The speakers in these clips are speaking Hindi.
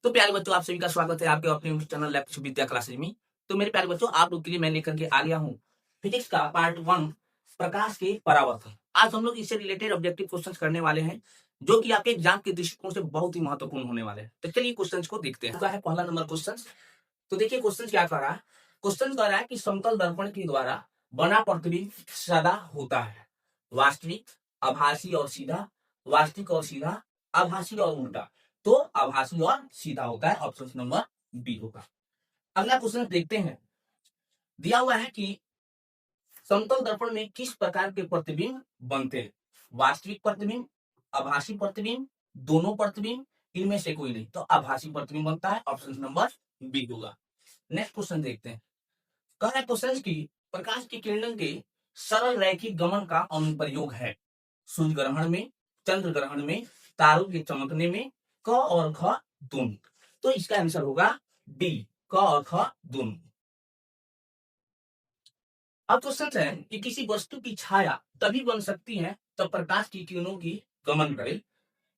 तो प्यारे बच्चों, आप सभी का स्वागत है आपके अपने चैनल लैप विद्या क्लासेज में। तो मेरे प्यारे बच्चों, आप लोग के लिए मैं लेकर के आ गया हूँ फिजिक्स का पार्ट 1, प्रकाश के परावर्तन। आज हम लोग इससे रिलेटेड ऑब्जेक्टिव क्वेश्चंस करने वाले हैं, जो कि आपके एग्जाम के दृष्टिकोण से बहुत ही महत्वपूर्ण होने वाले हैं। तो चलिए क्वेश्चंस को देखते हैं। है पहला नंबर क्वेश्चन। तो देखिए क्वेश्चन क्या कर रहा है। क्वेश्चन कह रहा है कि समतल दर्पण के द्वारा बना प्रतिबिंब सदा होता है वास्तविक, आभासी और सीधा, वास्तविक और सीधा, आभासी और उल्टा। तो आभासी और सीधा होता है, ऑप्शन नंबर बी होगा। अगला क्वेश्चन देखते हैं। दिया हुआ है कि समतल दर्पण में किस प्रकार के प्रतिबिंब बनते हैं, वास्तविक प्रतिबिंब, आभासी प्रतिबिंब, दोनों प्रतिबिंब, इनमें से कोई नहीं। तो आभासी प्रतिबिंब बनता है, ऑप्शन नंबर बी होगा। नेक्स्ट क्वेश्चन देखते हैं। कह रहा है क्वेश्चन की प्रकाश की किरणों के सरल रैखिक गमन का अनुप्रयोग है सूर्य ग्रहण में, चंद्र ग्रहण में, तारों के चमकने में, क और ख दोनों। तो इसका आंसर होगा डी, क और ख दोनों। अब क्वेश्चन है कि किसी वस्तु की छाया तभी बन सकती है तब प्रकाश की किरणों की गमन करे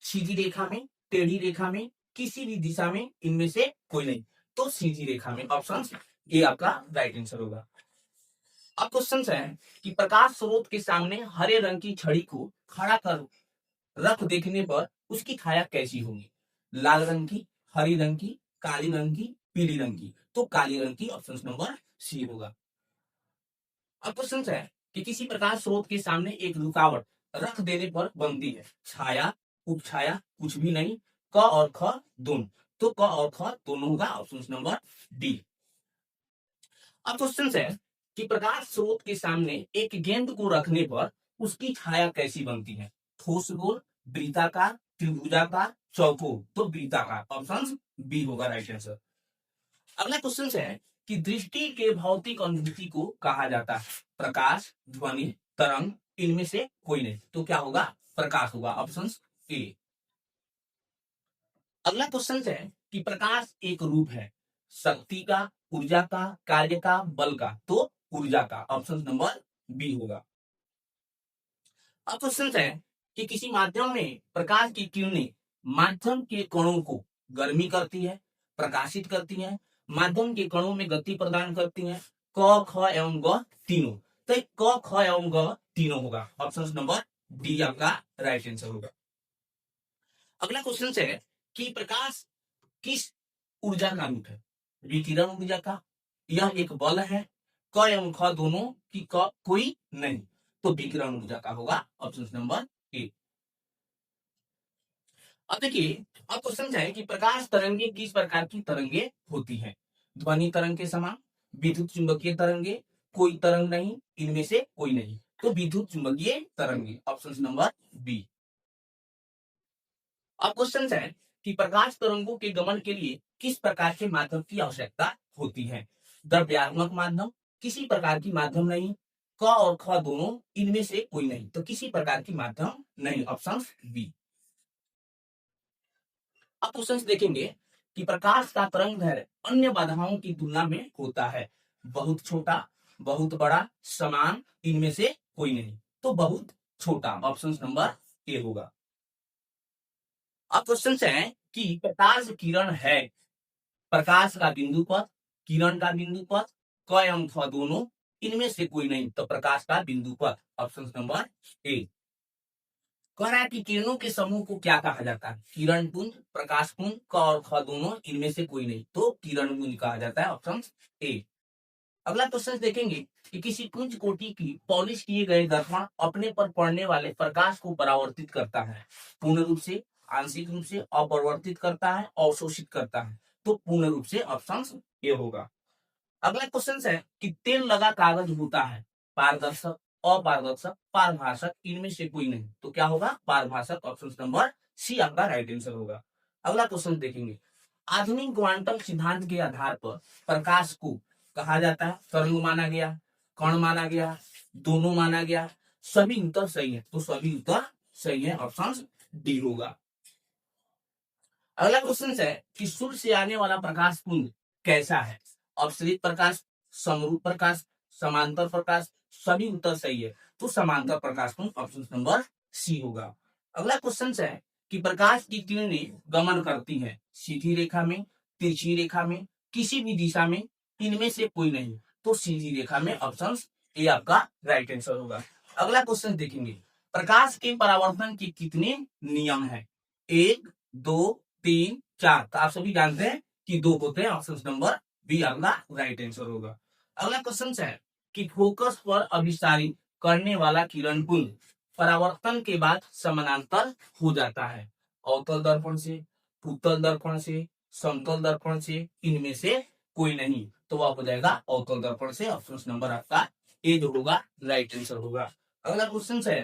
सीधी रेखा में, टेढ़ी रेखा में, किसी भी दिशा में, इनमें से कोई नहीं। तो सीधी रेखा में, ऑप्शन ए आपका राइट आंसर होगा। अब क्वेश्चन है कि प्रकाश स्रोत के सामने हरे रंग की छड़ी को खड़ा कर रख देखने पर उसकी छाया कैसी होगी, लाल रंग की, हरी रंग की, काली रंग की, पीली रंग की। तो काली रंग की, ऑप्शन नंबर सी होगा। अब क्वेश्चन है कि किसी प्रकाश स्रोत के सामने एक रुकावट रख देने पर बनती है छाया, उपछाया, कुछ भी नहीं, क और ख दोनों। तो क और ख दोनों होगा, ऑप्शन नंबर डी। अब क्वेश्चन है कि प्रकाश स्रोत के सामने एक गेंद को रखने पर उसकी छाया कैसी बनती है, ठोस गोल, वृत्ताकार, त्रिभुजाकार, चौकोर। तो वृत्ताकार, ऑप्शन बी होगा राइट आंसर। अगला क्वेश्चन है कि दृष्टि के भौतिक अनुभूति को कहा जाता है प्रकाश, ध्वनि, तरंग, इनमें से कोई नहीं। तो क्या होगा, प्रकाश होगा, ऑप्शन ए। अगला क्वेश्चन है कि प्रकाश एक रूप है शक्ति का, ऊर्जा का, कार्य का, बल का। तो ऊर्जा का, ऑप्शन नंबर बी होगा। अब क्वेश्चन है कि किसी माध्यम में प्रकाश की किरणें माध्यम के कणों को गर्मी करती है, प्रकाशित करती है, माध्यम के कणों में गति प्रदान करती है, क ख एवं ग तीनों। तो क ख एवं ग तीनों होगा, ऑप्शन नंबर डी आपका राइट आंसर होगा। अगला क्वेश्चन है कि प्रकाश किस ऊर्जा का रूप है, विकिरण ऊर्जा का, यह एक बल है, क एवं ख दोनों की क कोई नहीं। तो विकिरण ऊर्जा का होगा, ऑप्शन नंबर ए। अब देखिए, अब क्वेश्चन है कि प्रकाश तरंगे किस प्रकार की तरंगे होती हैं, ध्वनि तरंग के समान, विद्युत चुंबकीय तरंगे, कोई तरंग नहीं, इनमें से कोई नहीं। तो विद्युत चुंबकीय तरंगे, ऑप्शन नंबर बी। अब क्वेश्चन है कि प्रकाश तरंगों के गमन के लिए किस प्रकार के माध्यम की आवश्यकता होती है, द्रव्यात्मक माध्यम, किसी प्रकार की माध्यम नहीं, क और ख दोनों, इनमें से कोई नहीं। तो किसी प्रकार की माध्यम नहीं, ऑप्शन बी। अब क्वेश्चन देखेंगे कि प्रकाश का तरंग दैर्घ्य अन्य बाधाओं की तुलना में होता है बहुत छोटा, बहुत बड़ा, समान, इनमें से कोई नहीं। तो बहुत छोटा, ऑप्शन नंबर ए होगा। अब क्वेश्चन है कि प्रकाश किरण है प्रकाश का बिंदु पथ, किरण का बिंदु पथ, क एवं ख दोनों, इनमें से कोई नहीं। तो प्रकाश का बिंदु पथ, ऑप्शन नंबर ए। कह रहा है कि किरणों के समूह को क्या कहा जाता है, किरण पुंज, प्रकाश पुंज, क और ख दोनों, इनमें से कोई नहीं। तो किरण पुंज कहा जाता है, ऑप्शन ए। अगला क्वेश्चन देखेंगे कि किसी पुंज कोटि की पॉलिश किए गए दर्पण अपने पर पड़ने वाले प्रकाश को परावर्तित करता है पूर्ण रूप से, आंशिक रूप से, अपरिवर्तित करता है, अवशोषित करता है। तो पूर्ण रूप से, ऑप्शन ए होगा। अगला क्वेश्चन है कि तेल लगा कागज होता है पारदर्शक, अपारदर्शक, पारभाषक, इनमें से कोई नहीं। तो क्या होगा, पारभाषक, ऑप्शन नंबर सी आपका राइट आंसर होगा। अगला क्वेश्चन देखेंगे। आधुनिक क्वांटम सिद्धांत के आधार पर प्रकाश को कहा जाता है तरंग माना गया, कण माना गया, दोनों माना गया, सभी उत्तर सही है। तो सभी उत्तर सही है, ऑप्शन डी होगा। अगला क्वेश्चन है कि सूर्य से आने वाला प्रकाश पुंज कैसा है, अपसरित प्रकाश, समरूप प्रकाश, समांतर प्रकाश, सभी उत्तर सही है। तो समांतर प्रकाश पुंज, ऑप्शन नंबर सी होगा। अगला क्वेश्चन है कि प्रकाश की किरणें गमन करती हैं सीधी रेखा में, तिरछी रेखा में, किसी भी दिशा में, इनमें से कोई नहीं। तो सीधी रेखा में ऑप्शन ए आपका राइट आंसर होगा। अगला क्वेश्चन देखेंगे, प्रकाश के परावर्तन के कितने नियम हैं? 1, 2, 3, 4। तो आप सभी जानते हैं कि 2 होते हैं। ऑप्शन नंबर बी आपका राइट आंसर होगा। अगला क्वेश्चन है कि फोकस पर अभिसारित करने वाला किरण पुंज परावर्तन के बाद समानांतर हो जाता है। अवतल दर्पण से, उत्तल दर्पण से, समतल दर्पण से, इनमें से कोई नहीं। तो वह हो जाएगा अवतल दर्पण से। ऑप्शन नंबर आपका ए जो होगा राइट आंसर होगा। अगला क्वेश्चन है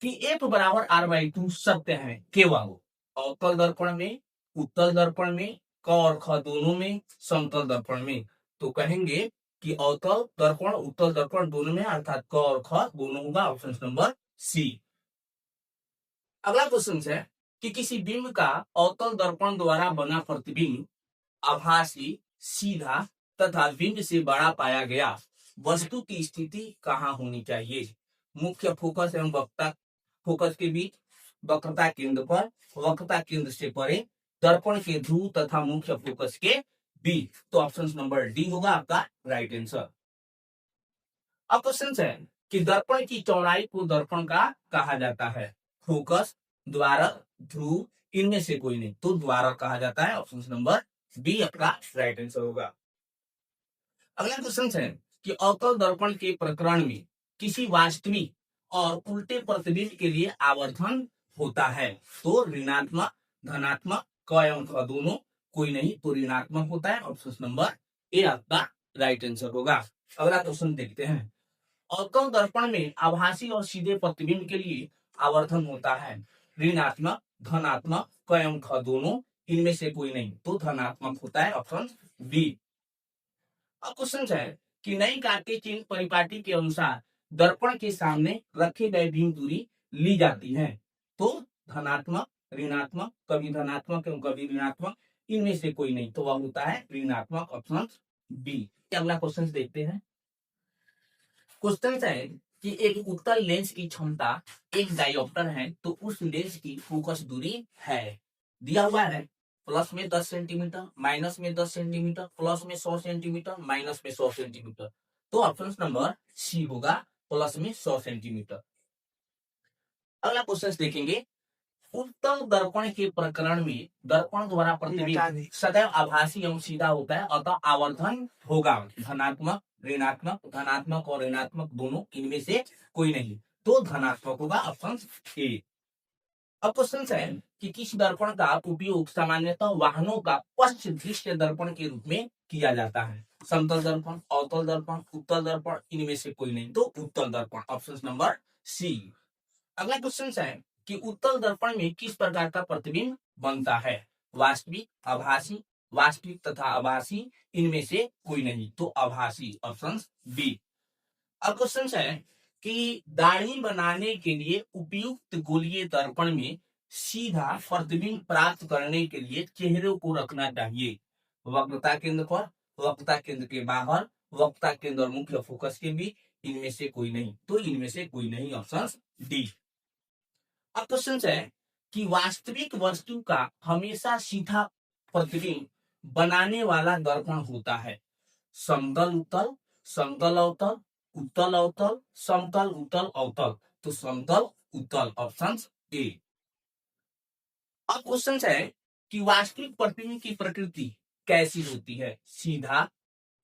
कि एफ बराबर आर बाई 2 सत्य है केवल अवतल दर्पण में, उत्तल दर्पण में, क और ख दोनों में, समतल दर्पण में। तो कहेंगे कि अवतल दर्पण, उत्तल दर्पण दोनों में, अर्थात क और ख दोनों होगा। Option number C. अगला क्वेश्चन है कि किसी बिंब का अवतल दर्पण द्वारा बना प्रतिबिंब आभासी, सीधा तथा बिंब से बड़ा पाया गया वस्तु की स्थिति कहाँ होनी चाहिए? मुख्य फोकस एवं वक्ता फोकस के बीच, वक्रता केंद्र पर, वक्रता केंद्र से परे, दर्पण के ध्रुव तथा मुख्य फोकस के बीच। तो ऑप्शन नंबर डी होगा आपका राइट आंसर। अब क्वेश्चन है कि दर्पण की चौड़ाई को दर्पण का कहा जाता है? फोकस, द्वारक, ध्रुव, इनमें से कोई नहीं। तो द्वारक कहा जाता है। ऑप्शन नंबर बी आपका राइट आंसर होगा। अगला क्वेश्चन है कि अवतल दर्पण के प्रकरण में किसी वास्तविक और उल्टे प्रतिबिंब के लिए आवर्धन होता है। तो ऋणात्मक, धनात्मक, क एवं ख दोनों कोई नहीं। तो ऋणात्मक होता है। ऑप्शन नंबर ए आपका राइट आंसर होगा। अगला क्वेश्चन देखते हैं, अवतल दर्पण में आभासी और सीधे प्रतिबिंब के लिए आवर्धन होता है ऋणात्मक, धनात्मक, क एवं ख दोनों, इनमें से कोई नहीं। तो धनात्मक होता है। Option B. अब क्वेश्चन है कि नई कांटे चिन्ह परिपाटी के अनुसार दर्पण के सामने रखे गए बिंब दूरी ली जाती है। तो धनात्मक, ऋणात्मक, कभी धनात्मक एवं कभी ऋणात्मक, इनमें से कोई नहीं। तो वह होता है ऋणात्मक। Option B. अगला क्वेश्चन देखते हैं। क्वेश्चन है कि एक उत्तल लेंस की क्षमता एक डायोप्टर है, तो उस लेंस की फोकस दूरी है दिया हुआ है प्लस में 10 सेंटीमीटर, माइनस में 10 सेंटीमीटर, प्लस में 100 सेंटीमीटर, माइनस में 100 सेंटीमीटर। तो ऑप्शन नंबर सी होगा प्लस में 100 सेंटीमीटर। अगला क्वेश्चन देखेंगे, उत्तल दर्पण के प्रकरण में दर्पण द्वारा प्रतिबिंब सदैव आभासी एवं सीधा होता है, अतः आवर्धन होगा धनात्मक, ऋणात्मक, धनात्मक और ऋणात्मक दोनों, इनमें से कोई नहीं। तो धनात्मक होगा। Option A. अब क्वेश्चन है कि किस दर्पण का उपयोग सामान्यतः वाहनों का पश्च दृश्य दर्पण के रूप में किया जाता है? समतल दर्पण, अवतल दर्पण, उत्तल दर्पण, इनमें से कोई नहीं। तो उत्तल दर्पण। Option number C. अगला क्वेश्चन है कि उत्तल दर्पण में किस प्रकार का प्रतिबिंब बनता है? वास्तविक, आभासी, वास्तविक तथा आभासी, इनमें से कोई नहीं। तो आभासी। Option B. अब क्वेश्चन है कि दाढ़ी बनाने के लिए उपयुक्त गोलीय दर्पण में सीधा प्रतिबिंब प्राप्त करने के लिए चेहरे को रखना चाहिए वक्रता केंद्र पर, वक्रता केंद्र के बाहर, वक्रता केंद्र और मुख्य फोकस के बीच, इनमें से कोई नहीं। तो इनमें से कोई नहीं। Option D. अब क्वेश्चन है कि वास्तविक वस्तु का हमेशा सीधा प्रतिबिंब बनाने वाला दर्पण होता है समतल उत्तल, समतल अवतल, उत्तल अवतल, समतल उत्तल अवतल। तो समतल उत्तल। Option A. अब क्वेश्चन है कि वास्तविक प्रतिबिंब की प्रकृति कैसी होती है? सीधा,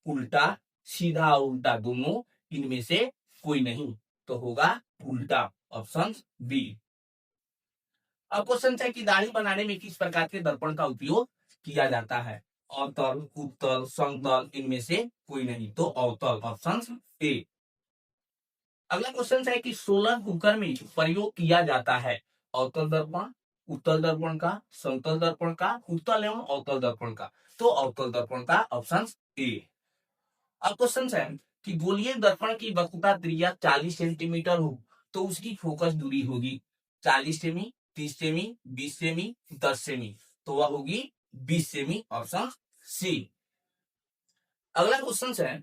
उल्टा, सीधा और उल्टा दोनों, इनमें से कोई नहीं। तो होगा उल्टा। Option B. अब क्वेश्चन है कि दाढ़ी बनाने में किस प्रकार के दर्पण का उपयोग किया जाता है? अवतल, उत्तल, समतल, इनमें से कोई नहीं। तो अवतल। Option A. अगला क्वेश्चन है कि 16 कुकर में प्रयोग किया जाता है अवतल दर्पण, उत्तल दर्पण का, समतल दर्पण का, उत्तल एवं अवतल दर्पण का। तो अवतल दर्पण का। Option A. अब क्वेश्चन है कि गोलीय दर्पण की वक्रता त्रिज्या 40 सेंटीमीटर हो, तो उसकी फोकस दूरी होगी 40 सेमी, 30 सेमी, 20 सेमी, 10 सेमी। तो वह होगी 20 सेमी। Option C. अगला क्वेश्चन है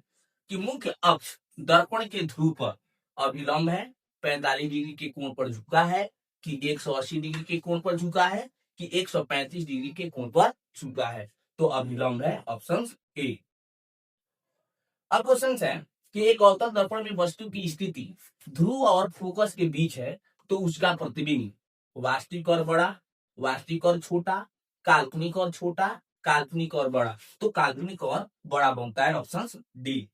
कि मुख्य अक्ष दर्पण के ध्रुव पर अभिलंब है, 45 डिग्री के कोण पर झुका है, कि 180 डिग्री के कोण पर झुका है कि 135 डिग्री के कोण पर झुका है। तो अभिलंब है ऑप्शन ए। अब क्वेश्चन है कि एक अवतल दर्पण में वस्तु की स्थिति ध्रुव और फोकस के बीच है, तो उसका प्रतिबिंब वास्तविक और बड़ा, वास्तविक और छोटा, काल्पनिक और छोटा, काल्पनिक और बड़ा। तो काल्पनिक और बड़ा बनता है ऑप्शन डी।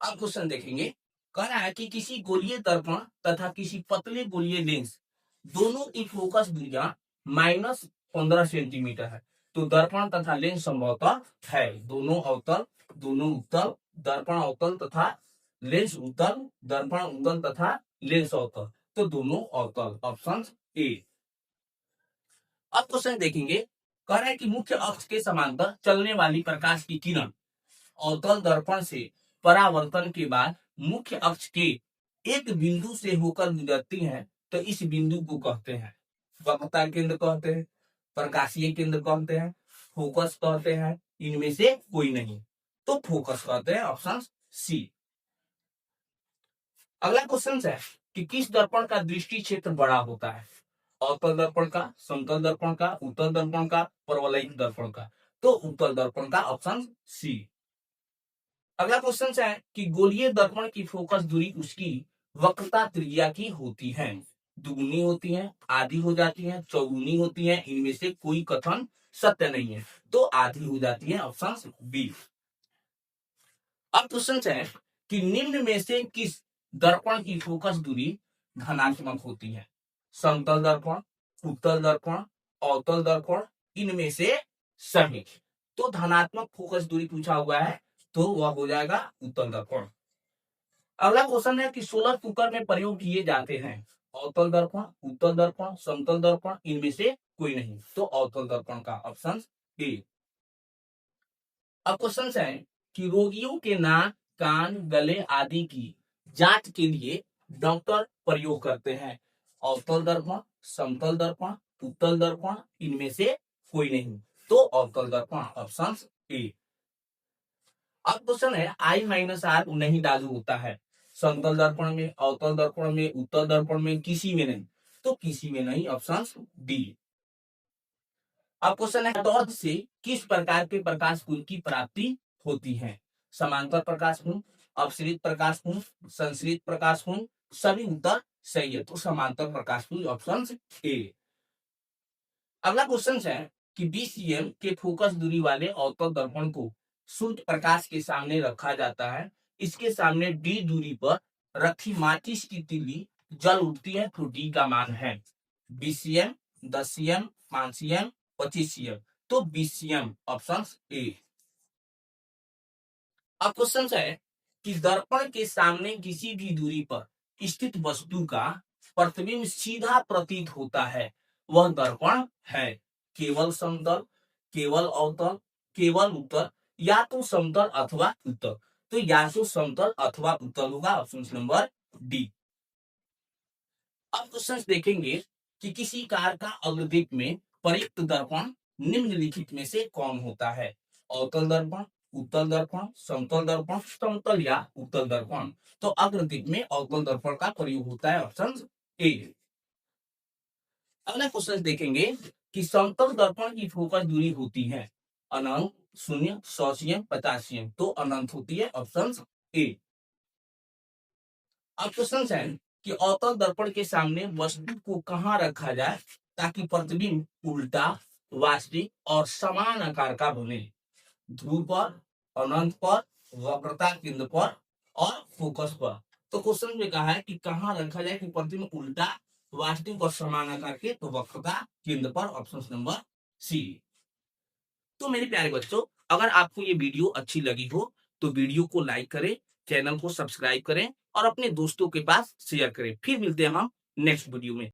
अब क्वेश्चन देखेंगे, कह रहा है कि किसी गोलीय दर्पण तथा किसी पतले गोलीय लेंस दोनों की फोकस दूरियां -15 सेंटीमीटर है। तो दर्पण तथा लेंस संभवतः है दोनों अवतल, दोनों उत्तल, दर्पण अवतल तथा लेंस उत्तल, दर्पण उत्तल तथा लेंस अवतल। तो दोनों अवतल, ऑप्शन ए। अब क्वेश्चन देखेंगे, कह रहा है कि मुख्य अक्ष के समांतर चलने वाली प्रकाश की किरण अवतल दर्पण से परावर्तन के बाद मुख्य अक्ष के एक बिंदु से होकर गुजरती है, तो इस बिंदु को कहते हैं वक्रता केंद्र कहते हैं, प्रकाशीय केंद्र कहते हैं, फोकस कहते हैं, इनमें से कोई नहीं। तो फोकस कहते हैं, ऑप्शन सी। अगला क्वेश्चन है कि किस दर्पण का दृष्टि क्षेत्र बड़ा होता है? अवतल दर्पण का, समतल दर्पण का, उत्तल दर्पण का, परवलयिक दर्पण का। तो उत्तल दर्पण का, ऑप्शन सी। अगला क्वेश्चन है कि गोलीय दर्पण की फोकस दूरी उसकी वक्रता त्रिज्या की होती है, दुगुनी होती है, आधी हो जाती है, चौगुनी होती है, इनमें से कोई कथन सत्य नहीं है। तो आधी हो जाती है, ऑप्शन बी। अब क्वेश्चन है कि निम्न में से किस दर्पण की फोकस दूरी धनात्मक होती है? समतल दर्पण, उत्तल दर्पण, अवतल दर्पण, इनमें से सभी। तो धनात्मक फोकस दूरी पूछा हुआ है, तो वह हो जाएगा उत्तल दर्पण। अगला क्वेश्चन है कि सोलर कुकर में प्रयोग किए जाते हैं अवतल दर्पण, उत्तल दर्पण, समतल दर्पण, इनमें से कोई नहीं। तो अवतल दर्पण का, ऑप्शन ए। अब क्वेश्चन है कि रोगियों के नाक, कान, गले आदि की जांच के लिए डॉक्टर प्रयोग करते हैं अवतल दर्पण, समतल दर्पण, उत्तल दर्पण, इनमें से कोई नहीं। तो अवतल दर्पण, ऑप्शन ए। अब क्वेश्चन है आई माइनस आर नहीं लागू होता है समतल दर्पण में, अवतल दर्पण में, उत्तल दर्पण में, किसी में नहीं। तो किसी में नहीं, ऑप्शन डी। अब क्वेश्चन है टॉर्च से किस प्रकार के प्रकाश पुंज की प्राप्ति होती है? समांतर प्रकाश पुंज, अपसरित प्रकाश पुंज, संसरित प्रकाश पुंज, सभी उत्तर सही है। तो समांतर प्रकाश पुंज, ऑप्शन ए। अगला क्वेश्चन है कि 20 cm के फोकस दूरी वाले अवतल दर्पण को सूर्य प्रकाश के सामने रखा जाता है, इसके सामने डी दूरी पर रखी माचिस की तीली जल उठती है, तो डी का मान है 20 cm, 10 cm, 5 cm, 25 cm। तो 20 cm, ऑप्शन ए। अब क्वेश्चन है कि दर्पण के सामने किसी भी दूरी पर स्थित वस्तु का प्रतिबिंब सीधा प्रतीत होता है, वह दर्पण है। केवल समतल, केवल अवतल, केवल उत्तल, या तो समतल अथवा उत्तल। तो या तो समतल अथवा उत्तल होगा, ऑप्शन नंबर डी। अब क्वेश्चन देखेंगे कि किसी कार का अग्रदीप में प्रयुक्त दर्पण निम्नलिखित में से कौन होता है? अवतल दर्पण, उत्तल दर्पण, समतल दर्पण, समतल या उत्तल दर्पण। तो अग्रदीप में अवतल दर्पण का प्रयोग होता है, ऑप्शन ए। अगला क्वेश्चन देखेंगे कि समतल दर्पण की फोकस दूरी होती है अनंत, शून्य, 100 cm, 50 cm। तो अनंत होती है, ऑप्शन ए। अब क्वेश्चन है कि अवतल दर्पण के सामने वस्तु को कहाँ रखा जाए ताकि प्रतिबिंब उल्टा, वास्तविक और समान आकार का बने? ध्रुव पर, अनंत पर, वक्रता केंद्र पर और फोकस पर। तो क्वेश्चन में कहा है कि कहाँ रखा जाए कि प्रतिबिंब उल्टा, वास्तविक और समान आकार के, तो वक्रता केंद्र पर, ऑप्शन नंबर सी। तो मेरे प्यारे बच्चों, अगर आपको ये वीडियो अच्छी लगी हो तो वीडियो को लाइक करें, चैनल को सब्सक्राइब करें और अपने दोस्तों के पास शेयर करें। फिर मिलते हैं हम नेक्स्ट वीडियो में।